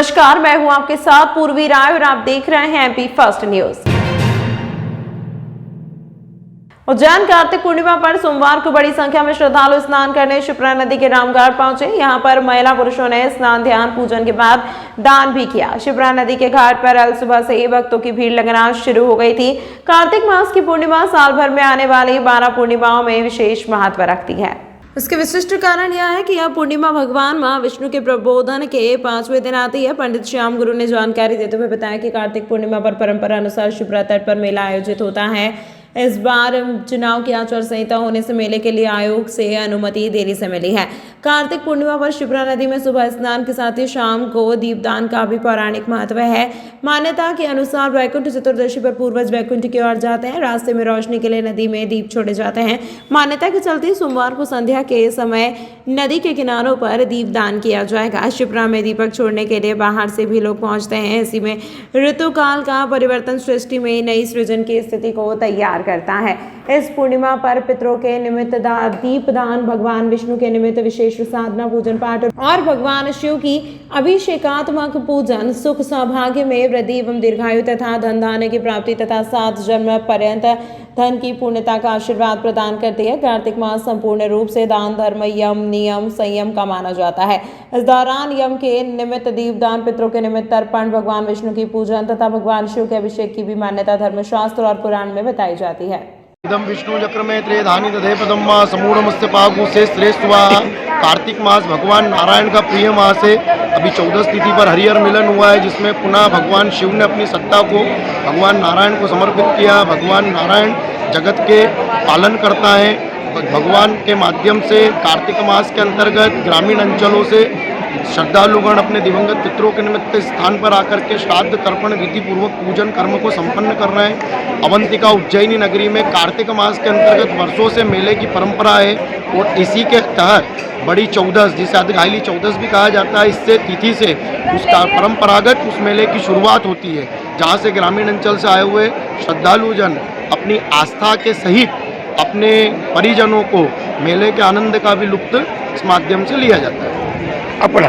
नमस्कार, मैं हूं आपके साथ पूर्वी राय और आप देख रहे हैं MP first news. Ujjain Kartik Purnima पर सोमवार को बड़ी संख्या में श्रद्धालु स्नान करने शिप्रा नदी के रामघाट पहुंचे। यहां पर महिला पुरुषों ने स्नान ध्यान पूजन के बाद दान भी किया। शिप्रा नदी के घाट पर अल सुबह से ही भक्तों की भीड़ लगना शुरू हो गई थी। कार्तिक मास की पूर्णिमा साल भर में आने वाली 12 पूर्णिमाओं में विशेष महत्व रखती है। इसके विशिष्ट कारण यह है कि यह पूर्णिमा भगवान मां विष्णु के प्रबोधन के 5वें दिन आती है। पंडित श्याम गुरु ने जानकारी देते हुए बताया कि कार्तिक पूर्णिमा पर परंपरा अनुसार शिप्रा तट पर मेला आयोजित होता है। इस बार चुनाव की आचार संहिता होने से मेले के लिए आयोग से अनुमति देरी से मिली है। कार्तिक पूर्णिमा पर शिप्रा नदी में सुबह स्नान के साथ ही शाम को दीपदान का भी पौराणिक महत्व है। मान्यता के अनुसार वैकुंठ चतुर्दशी पर पूर्वज वैकुंठ की ओर जाते हैं। रास्ते में रोशनी के लिए नदी में दीप छोड़े जाते हैं। मान्यता के चलते सोमवार को संध्या के समय नदी के किनारों पर दीपदान किया जाएगा। शिप्रा में दीपक छोड़ने के लिए बाहर से भी लोग पहुंचते हैं। इसी में ऋतुकाल का परिवर्तन सृष्टि में नई सृजन की स्थिति को तैयार करता है। इस पूर्णिमा पर पितरों के निमित्त दीपदान, भगवान विष्णु के निमित्त विशेष साधना पूजन पाठ और भगवान शिव की अभिषेकात्मक पूजन सुख सौभाग्य में वृद्धि एवं दीर्घायु तथा धन धान्य की प्राप्ति तथा 7 जन्म पर्यंत धन की पूर्णता का आशीर्वाद प्रदान करती है। कार्तिक मास संपूर्ण रूप से दान, धर्म, यम, नियम, संयम का माना जाता है। इस दौरान यम के निमित्त दीपदान, पितरों के निमित्त तर्पण, भगवान विष्णु की पूजन तथा भगवान शिव के अभिषेक की भी मान्यता धर्मशास्त्र और पुराण में बताई जाती है। इदम विष्णु चक्र में त्रेधानी दधे पदम समूढ़मस्य पागु से श्रेष्ठ हुआ। कार्तिक मास भगवान नारायण का प्रिय मास है। अभी 14 तिथि पर हरिहर मिलन हुआ है, जिसमें पुनः भगवान शिव ने अपनी सत्ता को भगवान नारायण को समर्पित किया। भगवान नारायण जगत के पालन करता है। भगवान के माध्यम से कार्तिक मास के अंतर्गत ग्रामीण अंचलों से श्रद्धालुगण अपने दिवंगत पितरों के निमित्त स्थान पर आकर के श्राद्ध तर्पण विधि पूर्वक पूजन कर्म को संपन्न कर रहे हैं। अवंतिका उज्जैनी नगरी में कार्तिक मास के अंतर्गत वर्षों से मेले की परंपरा है और इसी के तहत बड़ी चौदस, जिसे अधिकाली चौदस भी कहा जाता है, इससे तिथि से उसका परंपरागत उस मेले की शुरुआत होती है, जहाँ से ग्रामीण अंचल से आए हुए श्रद्धालुजन अपनी आस्था के सहित अपने परिजनों को मेले के आनंद का भी लुत्फ इस माध्यम से लिया जाता है। अपना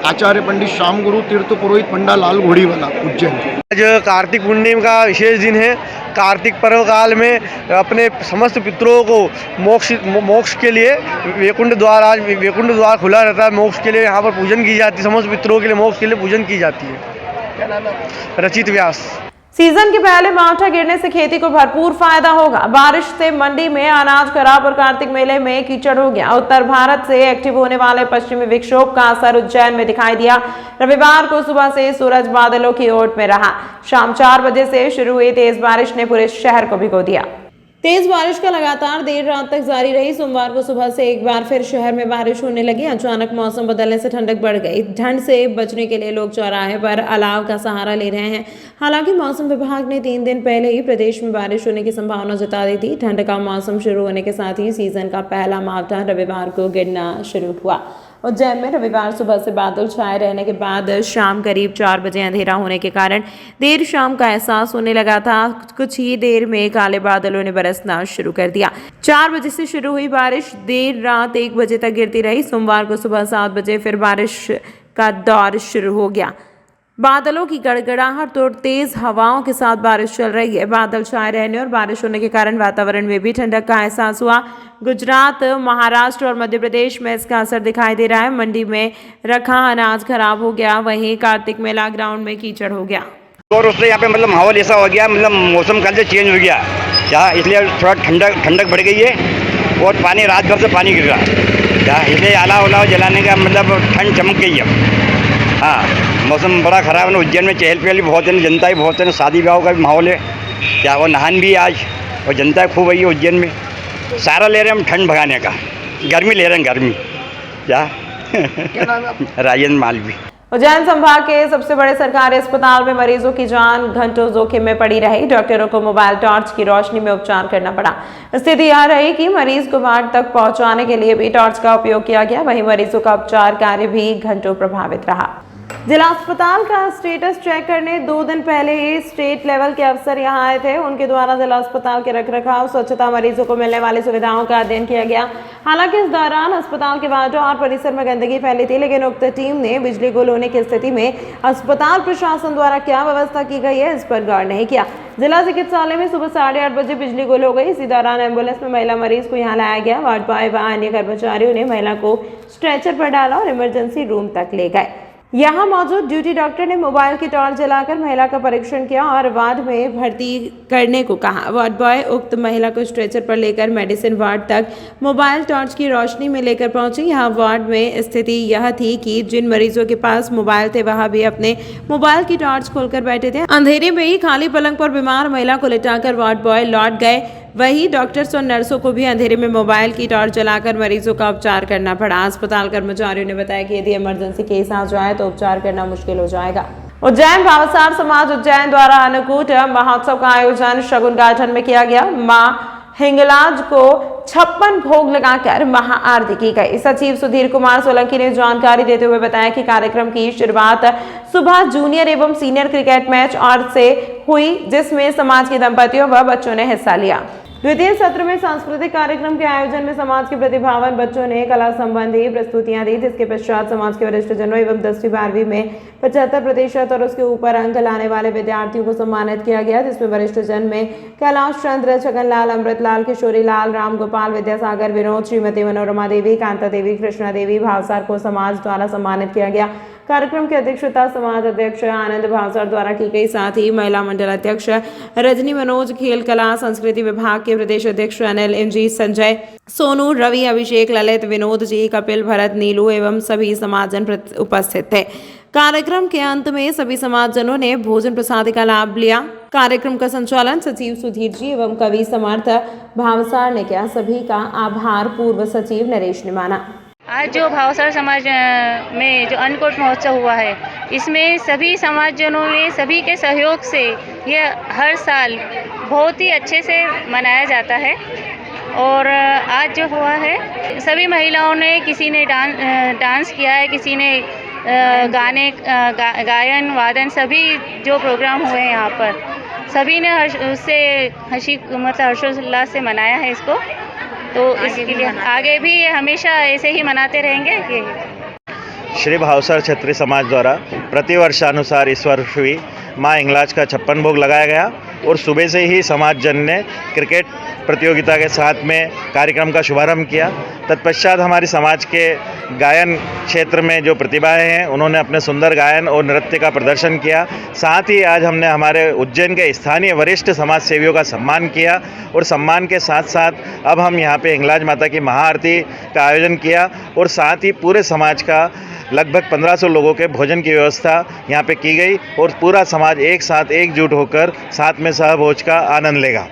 आचार्य पंडित श्याम गुरु तीर्थ पुरोहित पंडा लाल घोड़ीवाला, उज्जैन। आज कार्तिक पूर्णिमा का विशेष दिन है। कार्तिक पर्व काल में अपने समस्त पितरों को मोक्ष के लिए वैकुंठ द्वार, आज वैकुंठ द्वार खुला रहता है। मोक्ष के लिए यहाँ पर पूजन की जाती है। समस्त पितरों के लिए मोक्ष के लिए पूजन की जाती है। रचित व्यास। सीजन के पहले मावठा गिरने से खेती को भरपूर फायदा होगा। बारिश से मंडी में अनाज खराब और कार्तिक मेले में कीचड़ हो गया। उत्तर भारत से एक्टिव होने वाले पश्चिमी विक्षोभ का असर उज्जैन में दिखाई दिया। रविवार को सुबह से सूरज बादलों की ओट में रहा। शाम 4 बजे से शुरू हुई तेज बारिश ने पूरे शहर को भिगो दिया। तेज बारिश का लगातार देर रात तक जारी रही। सोमवार को सुबह से एक बार फिर शहर में बारिश होने लगी। अचानक मौसम बदलने से ठंडक बढ़ गई। ठंड से बचने के लिए लोग चौराहे पर अलाव का सहारा ले रहे हैं। हालांकि मौसम विभाग ने 3 दिन पहले ही प्रदेश में बारिश होने की संभावना जता दी थी। ठंड का मौसम शुरू होने के साथ ही सीजन का पहला मावठा रविवार को गिरना शुरू हुआ। उज्जैन में रविवार सुबह से बादल छाए रहने के बाद शाम करीब 4 बजे अंधेरा होने के कारण देर शाम का एहसास होने लगा था। कुछ ही देर में काले बादलों ने बरसना शुरू कर दिया। 4 बजे से शुरू हुई बारिश देर रात 1 बजे तक गिरती रही। सोमवार को सुबह 7 बजे फिर बारिश का दौर शुरू हो गया। बादलों की गड़गड़ाहट और तेज हवाओं के साथ बारिश चल रही है। बादल छाए रहने और बारिश होने के कारण वातावरण में भी ठंडक का एहसास हुआ। गुजरात, महाराष्ट्र और मध्य प्रदेश में इसका असर दिखाई दे रहा है। मंडी में रखा अनाज खराब हो गया। वहीं कार्तिक मेला ग्राउंड में कीचड़ हो गया। और उससे यहाँ पे मतलब माहौल ऐसा हो गया, मतलब मौसम कल से चेंज हो गया यहाँ, इसलिए थोड़ा ठंडक बढ़ गई है और पानी रात भर से पानी गिर रहा है, इसलिए अलाव उलाव जलाने का मतलब ठंड चमक गई है। हाँ, मौसम बड़ा ख़राब है। उज्जैन में चहल पहल भी बहुत है, जनता भी बहुत है, शादी ब्याह का भी माहौल है क्या, वो नहान भी आज और जनता खूब आई है उज्जैन में। सारा ले रहे हैं हम ठंड भगाने का, गर्मी ले रहे हैं, गर्मी क्या राजेंद्र मालवी। उज्जैन संभाग के सबसे बड़े सरकारी अस्पताल में मरीजों की जान घंटों जोखिम में पड़ी रही। डॉक्टरों को मोबाइल टॉर्च की रोशनी में उपचार करना पड़ा। स्थिति यह रही कि मरीज को वार्ड तक पहुंचाने के लिए भी टॉर्च का उपयोग किया गया। वहीं मरीजों का उपचार कार्य भी घंटों प्रभावित रहा। जिला अस्पताल का स्टेटस चेक करने 2 दिन पहले ही स्टेट लेवल के अफसर यहां आए थे। उनके द्वारा जिला अस्पताल के रखरखाव, स्वच्छता, मरीजों को मिलने वाली सुविधाओं का अध्ययन किया गया। हालांकि इस दौरान अस्पताल के वार्डों और परिसर में गंदगी फैली थी, लेकिन उक्त टीम ने बिजली गुल होने की स्थिति में अस्पताल प्रशासन द्वारा क्या व्यवस्था की गई है, इस पर गौर नहीं किया। जिला चिकित्सालय में सुबह 8:30 बजे बिजली गुल हो गई। इसी दौरान एम्बुलेंस में महिला मरीज को यहाँ लाया गया। वार्ड बॉय व अन्य कर्मचारियों ने महिला को स्ट्रेचर पर डाला और इमरजेंसी रूम तक ले गए। यहाँ मौजूद ड्यूटी डॉक्टर ने मोबाइल की टॉर्च जलाकर महिला का परीक्षण किया और वार्ड में भर्ती करने को कहा। वार्ड बॉय उक्त महिला को स्ट्रेचर पर लेकर मेडिसिन वार्ड तक मोबाइल टॉर्च की रोशनी में लेकर पहुंचे। यहाँ वार्ड में स्थिति यह थी कि जिन मरीजों के पास मोबाइल थे वह भी अपने मोबाइल की टॉर्च खोलकर बैठे थे। अंधेरे में ही खाली पलंग पर बीमार महिला को लिटाकर वार्ड बॉय लौट गए। वही डॉक्टर्स और नर्सों को भी अंधेरे में मोबाइल की टॉर्च जलाकर मरीजों का उपचार करना पड़ा। अस्पताल कर्मचारियों ने बताया कि यदि इमरजेंसी केस आ जाए तो उपचार करना मुश्किल हो जाएगा। उज्जैन भावसार समाज उज्जैन द्वारा अन्नकूट महोत्सव का आयोजन शगुन गार्डन में किया गया। मां हिंगलाज को 56 भोग लगाकर महाआरती की गई। सचिव सुधीर कुमार सोलंकी ने जानकारी देते हुए बताया कि कार्यक्रम की शुरुआत सुबह जूनियर एवं सीनियर क्रिकेट मैच और से हुई, जिसमें समाज के दंपतियों व बच्चों ने हिस्सा लिया। द्वितीय सत्र में सांस्कृतिक कार्यक्रम के आयोजन में समाज के प्रतिभावान बच्चों ने कला संबंधी प्रस्तुतियां दी, जिसके पश्चात समाज के वरिष्ठ जनों एवं 10वीं 12वीं में 75% और उसके ऊपर अंक लाने वाले विद्यार्थियों को सम्मानित किया गया, जिसमें वरिष्ठ जन में कैलाश चंद्र, छगनलाल, अमृतलाल, किशोरी लाल, राम गोपाल, विद्यासागर, विनोद, श्रीमती मनोरमा देवी, कांता देवी, कृष्णा देवी भावसार को समाज द्वारा सम्मानित किया गया। कार्यक्रम की अध्यक्षता समाज अध्यक्ष आनंद भावसार द्वारा की गई। साथ ही महिला मंडल अध्यक्ष रजनी मनोज, खेल कला संस्कृति विभाग के प्रदेश अध्यक्ष अनिल, एमजी, संजय, सोनू, रवि, अभिषेक, ललित, विनोद जी, कपिल, भरत, नीलू एवं सभी समाजजन उपस्थित थे। कार्यक्रम के अंत में सभी समाजजनों ने भोजन प्रसाद का लाभ लिया। कार्यक्रम का संचालन सचिव सुधीर जी एवं कवि समर्थ भावसार ने किया। सभी का आभार पूर्व सचिव नरेश ने माना। आज जो भावसार समाज में जो अन्नकूट महोत्सव हुआ है, इसमें सभी समाजजनों ने सभी के सहयोग से ये हर साल बहुत ही अच्छे से मनाया जाता है। और आज जो हुआ है, सभी महिलाओं ने, किसी ने डांस किया है, किसी ने गाने गायन वादन, सभी जो प्रोग्राम हुए हैं यहाँ पर, सभी ने उससे हर्षोल्लास से मनाया है इसको। तो इसके लिए आगे भी हमेशा ऐसे ही मनाते रहेंगे। श्री भावसार क्षेत्रीय समाज द्वारा प्रतिवर्षानुसार इस वर्ष भी मां हिंगलाज का 56 भोग लगाया गया और सुबह से ही समाज जन ने क्रिकेट प्रतियोगिता के साथ में कार्यक्रम का शुभारंभ किया। तत्पश्चात हमारी समाज के गायन क्षेत्र में जो प्रतिभाएं हैं, उन्होंने अपने सुंदर गायन और नृत्य का प्रदर्शन किया। साथ ही आज हमने हमारे उज्जैन के स्थानीय वरिष्ठ समाज सेवियों का सम्मान किया और सम्मान के साथ साथ अब हम यहाँ पे हिंगलाज माता की महाआरती का आयोजन किया और साथ ही पूरे समाज का लगभग 1500 लोगों के भोजन की व्यवस्था यहाँ पे की गई और पूरा समाज एक साथ एकजुट होकर साथ में सहभोज का आनंद लेगा।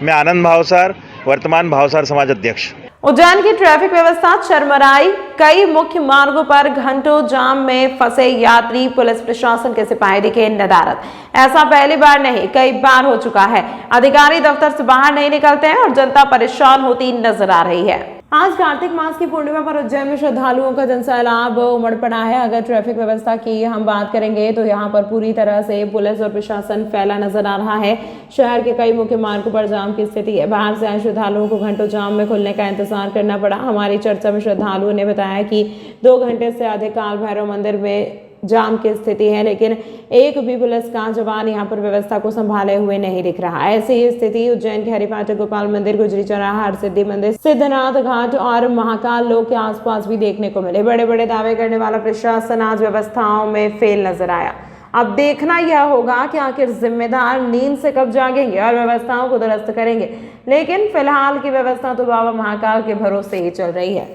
मैं आनंद भावसार, वर्तमान भावसार समाज अध्यक्ष। उज्जैन की ट्रैफिक व्यवस्था चरमराई। कई मुख्य मार्गों पर घंटों जाम में फंसे यात्री, पुलिस प्रशासन के सिपाही दिखे नदारद। ऐसा पहली बार नहीं, कई बार हो चुका है। अधिकारी दफ्तर से बाहर नहीं निकलते हैं और जनता परेशान होती नजर आ रही है। आज कार्तिक मास की पूर्णिमा पर उज्जैन में श्रद्धालुओं का जनसैलाब उमड़ पड़ा है। अगर ट्रैफिक व्यवस्था की हम बात करेंगे तो यहाँ पर पूरी तरह से पुलिस और प्रशासन फैला नजर आ रहा है। शहर के कई मुख्य मार्गों पर जाम की स्थिति है। बाहर से आए श्रद्धालुओं को घंटों जाम में खुलने का इंतजार करना पड़ा। हमारी चर्चा में श्रद्धालुओं ने बताया कि 2 घंटे से अधिक काल भैरव मंदिर में जाम की स्थिति है, लेकिन एक भी पुलिस का जवान यहाँ पर व्यवस्था को संभाले हुए नहीं दिख रहा। ऐसी ही स्थिति उज्जैन के हरिपाटक गोपाल मंदिर, गुजरी चौराहा, हरसिद्धि मंदिर, सिद्धनाथ घाट और महाकाल लोक के आसपास भी देखने को मिले। बड़े बड़े दावे करने वाला प्रशासन आज व्यवस्थाओं में फेल नजर आया। अब देखना यह होगा कि आखिर जिम्मेदार नींद से कब जागेंगे और व्यवस्थाओं को दुरुस्त करेंगे। लेकिन फिलहाल की व्यवस्था तो बाबा महाकाल के भरोसे ही चल रही है।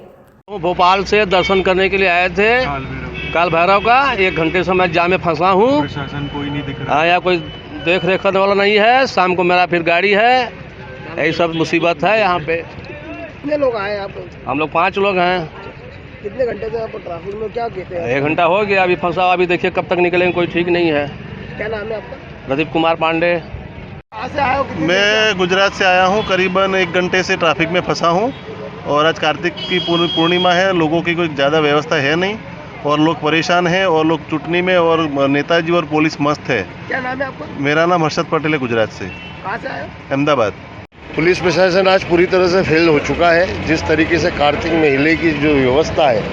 भोपाल से दर्शन करने के लिए आए थे काल भैरव का। 1 घंटे से मैं जाम में फंसा हूँ। प्रशासन कोई नहीं दिख रहा। या कोई देख रेख करने वाला नहीं है। शाम को मेरा फिर गाड़ी है। यही सब मुसीबत है यहाँ पे। कितने लोग आए आप? हम लोग 5 लोग हैं। कितने घंटे से आप ट्रैफिक में क्या कहते हैं? 1 घंटा हो गया अभी फंसा। अभी देखिए कब तक निकलेंगे, कोई ठीक नहीं है। क्या नाम है आपका? प्रदीप कुमार पांडे। कहाँ से आए हो? मैं गुजरात से आया हूँ। करीबन 1 घंटे से ट्रैफिक में फंसा हूँ और आज कार्तिक की पूर्णिमा है। लोगों की कोई ज़्यादा व्यवस्था है नहीं और लोग परेशान हैं और लोग चुटनी में और नेताजी और पुलिस मस्त है। क्या नाम है आपका? मेरा नाम हर्षद पटेल है, गुजरात से, कहाँ से आए हो? अहमदाबाद। पुलिस प्रशासन आज पूरी तरह से फेल हो चुका है। जिस तरीके से कार्तिक मेले की जो व्यवस्था है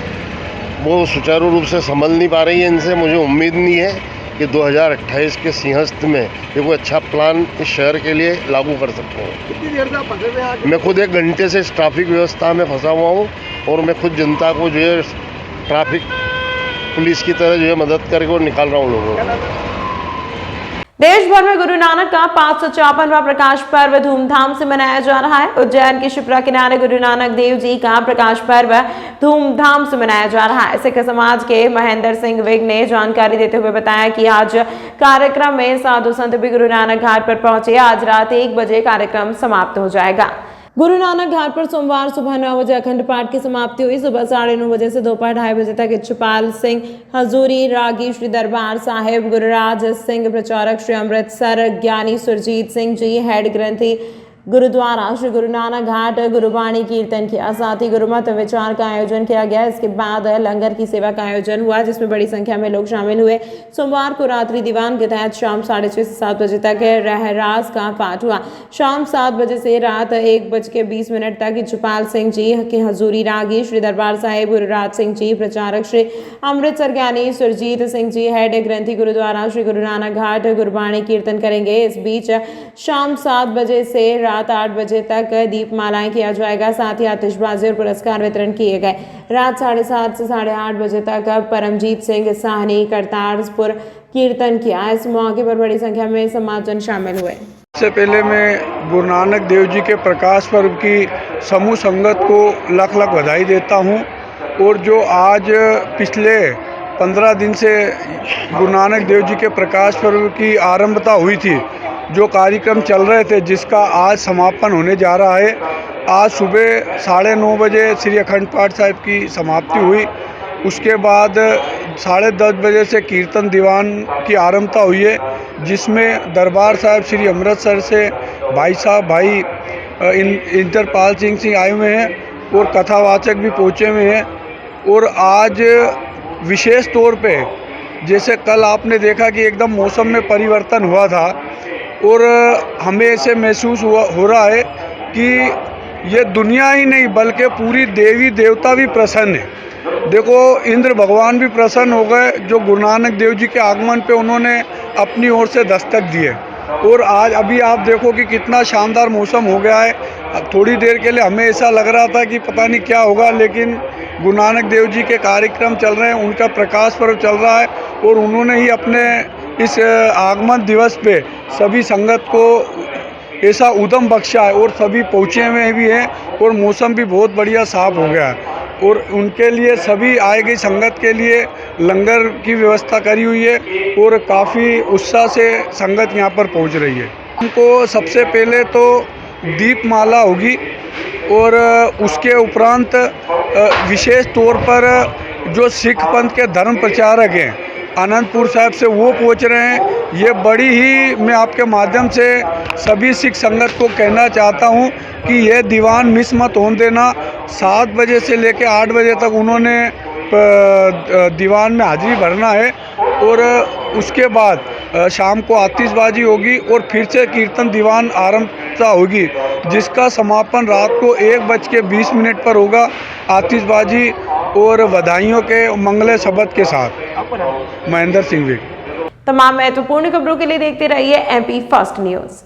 वो सुचारू रूप से संभल नहीं पा रही है। इनसे मुझे उम्मीद नहीं है कि 2028 के सिंहस्थ में ये कोई अच्छा प्लान इस शहर के लिए लागू कर सकते हैं। कितनी देर से आप फंसे हुए हैं आगे? मैं खुद 1 घंटे से इस ट्रैफिक व्यवस्था में फंसा हुआ हूँ और मैं खुद जनता को जो है ट्रैफिक पुलिस की तरह जो है मदद करके और निकाल रहा हूँ लोगों को। देश भर में गुरु नानक का 554वां प्रकाश पर्व धूमधाम से मनाया जा रहा है। उज्जैन के शिप्रा किनारे गुरु नानक देव जी का प्रकाश पर्व धूमधाम से मनाया जा रहा है। सिख समाज के महेंद्र सिंह विग ने जानकारी देते हुए बताया कि आज कार्यक्रम में साधु संत भी गुरु नानक घाट पर पहुंचे। आज रात 1 बजे कार्यक्रम समाप्त हो जाएगा। गुरु नानक घाट पर सोमवार सुबह 9 बजे अखंड पाठ की समाप्ति हुई। सुबह 9:30 बजे से दोपहर 2:30 बजे तक इच्छपाल सिंह हजूरी रागी श्री दरबार साहिब गुरुराज सिंह प्रचारक श्री अमृतसर ज्ञानी सुरजीत सिंह जी हेड ग्रंथी गुरुद्वारा श्री गुरु नानक घाट गुरुबाणी कीर्तन किया। साथ ही गुरुमत विचार का आयोजन किया गया। इसके बाद लंगर की सेवा का आयोजन हुआ जिसमें बड़ी संख्या में लोग शामिल हुए। सोमवार को रात्रि दीवान के तहत शाम 6:30 से 7 बजे तक रहरास का पाठ हुआ। शाम 7 बजे से रात 1:20 तक इच्छपाल सिंह जी के हजूरी रागी श्री दरबार साहिब गुरुराज सिंह जी प्रचारक श्री अमृतसर ज्ञानी सुरजीत सिंह जी हेड ग्रंथी गुरुद्वारा श्री गुरु नानक घाट गुरुबाणी कीर्तन करेंगे। इस बीच शाम 7 बजे से रात 8 बजे तक दीपमालाएं किया जाएगा। साथ ही आतिशबाजी और पुरस्कार वितरण किए गए। रात 7:30 से 8:30 बजे तक परमजीत सिंह साहनी करतारपुर कीर्तन किया। इस मौके पर बड़ी संख्या में समाजजन शामिल हुए। सबसे पहले मैं गुरु नानक देव जी के प्रकाश पर्व की समूह संगत को लाख लाख बधाई देता हूँ। और जो आज पिछले 15 दिन से गुरु नानक देव जी के प्रकाश पर्व की आरंभता हुई थी, जो कार्यक्रम चल रहे थे जिसका आज समापन होने जा रहा है। आज सुबह 9:30 बजे श्री अखंड पाठ साहिब की समाप्ति हुई। उसके बाद 10:30 बजे से कीर्तन दीवान की आरंभता हुई है, जिसमें दरबार साहिब श्री अमृतसर से भाई इंद्रपाल सिंह आए हुए हैं और कथावाचक भी पहुँचे हुए हैं। और आज विशेष तौर पे जैसे कल आपने देखा कि एकदम मौसम में परिवर्तन हुआ था और हमें ऐसे महसूस हो रहा है कि ये दुनिया ही नहीं बल्कि पूरी देवी देवता भी प्रसन्न है। देखो इंद्र भगवान भी प्रसन्न हो गए जो गुरु नानक देव जी के आगमन पे उन्होंने अपनी ओर से दस्तक दिए। और आज अभी आप देखो कि कितना शानदार मौसम हो गया है। थोड़ी देर के लिए हमें ऐसा लग रहा था कि पता नहीं क्या होगा, लेकिन गुरु नानक देव जी के कार्यक्रम चल रहे हैं, उनका प्रकाश पर्व चल रहा है और उन्होंने ही अपने इस आगमन दिवस पे सभी संगत को ऐसा उद्यम बख्शा है और सभी पहुँचे हुए भी हैं और मौसम भी बहुत बढ़िया साफ हो गया है। और उनके लिए सभी आए गई संगत के लिए लंगर की व्यवस्था करी हुई है और काफ़ी उत्साह से संगत यहाँ पर पहुँच रही है। उनको सबसे पहले तो दीपमाला होगी और उसके उपरांत विशेष तौर पर जो सिख पंथ के धर्म प्रचारक हैं आनंदपुर साहिब से वो पहुंच रहे हैं। ये बड़ी ही मैं आपके माध्यम से सभी सिख संगत को कहना चाहता हूं कि यह दीवान मिस मत होने देना। 7 बजे से लेकर 8 बजे तक उन्होंने दीवान में हाजिरी भरना है और उसके बाद शाम को आतिशबाजी होगी और फिर से कीर्तन दीवान आरंभता होगी, जिसका समापन रात को 1:20 पर होगा आतिशबाजी और बधाइयों के मंगल शब्द के साथ। महेंद्र सिंह। तमाम महत्वपूर्ण खबरों के लिए देखते रहिए MP फर्स्ट न्यूज।